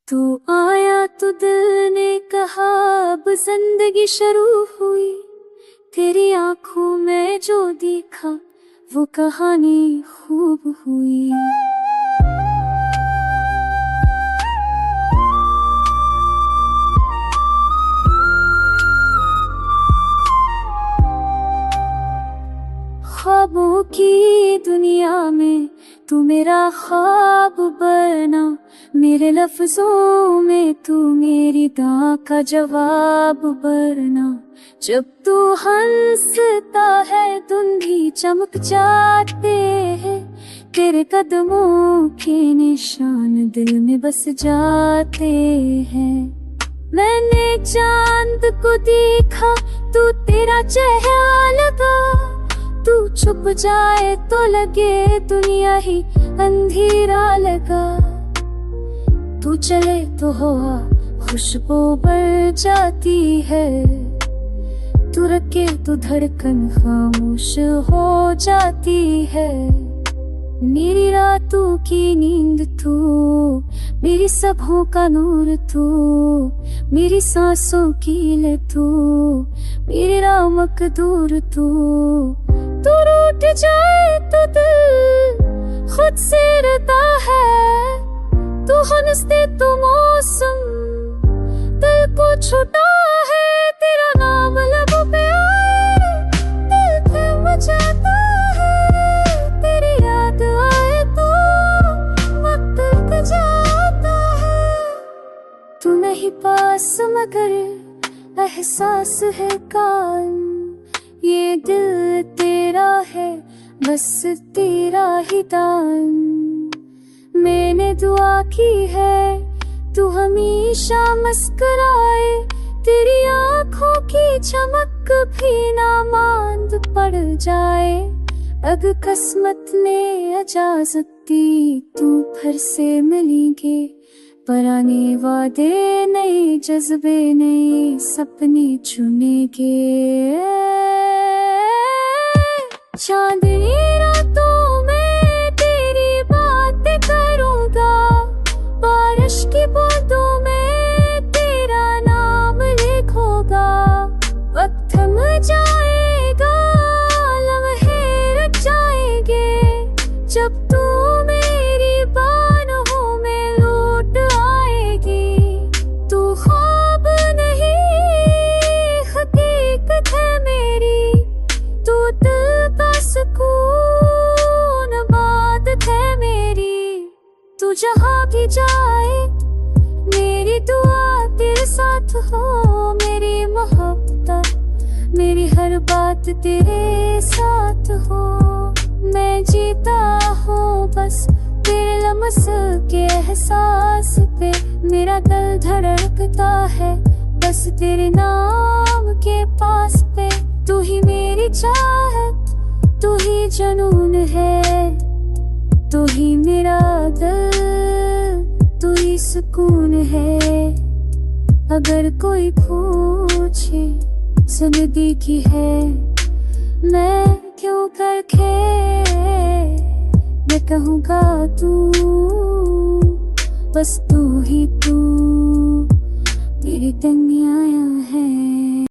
तू आया तो दिल ने कहा अब जिंदगी शुरू हुई। तेरी आंखों में जो देखा वो कहानी खूब हुई। ख्वाबों की दुनिया में तू मेरा ख्वाब बना। मेरे लफ्जों में तू मेरी दुआ का जवाब बना। जब तू हंसता है धुंधी चमक जाते हैं। तेरे कदमों के निशान दिल में बस जाते हैं। मैंने चांद को देखा तू तेरा चेहरा लगा। तू छुप जाए तो लगे दुनिया ही अंधेरा लगा। तू चले तो हवा खुशबू बढ़ जाती है। तू रखे तो धड़कन खामोश हो जाती है। मेरी रातों की नींद तू, मेरी सभों का नूर तू, मेरी सांसों की ले तू, मेरी रामक दूर तू। तू रूठ जाए तो दिल खुद से रहता है। तू हंसते तो मौसम दिल को छूटा है। तेरा नाम लबों पे आए दिल थम जाता है। तेरी याद आए तो वक्त रुक जाता है। तू नहीं पास मगर एहसास है कायम। ये दिल तेरा है बस तेरा ही दान। मैंने दुआ की है तू हमेशा मुस्कुराए। तेरी आंखों की चमक भी ना मांद पड़ जाए। अगर किस्मत ने इजाजत दी तू फिर से मिलेंगे। पुराने वादे नए जज्बे नए सपने चुनेंगे। चांदनी रातों में तेरी बातें करूंगा। बारिश की बूंदों में तेरा नाम लिखूंगा। वक्त थम जाएगा लम्हे रख जाएंगे। जब तू मेरी बाहों में लौट आएगी। तू ख्वाब नहीं हकीकत है मेरी। तू दिल का सुकून बात है मेरी। तू जहाँ भी जाए मेरी दुआ तेरे साथ हो। मेरी मोहब्बत मेरी हर बात तेरे साथ हो। मैं जीता हूँ बस तेरे लम्स के एहसास पे। मेरा दिल धड़कता है बस तेरे नाम के पास पे। तू ही मेरी चाहत तू ही जुनून है। तू ही मेरा दिल तू ही सुकून है। अगर कोई पूछे जिंदगी की है मैं क्यों करके मैं कहूँगा तू बस तू ही तू मेरी दुनिया है।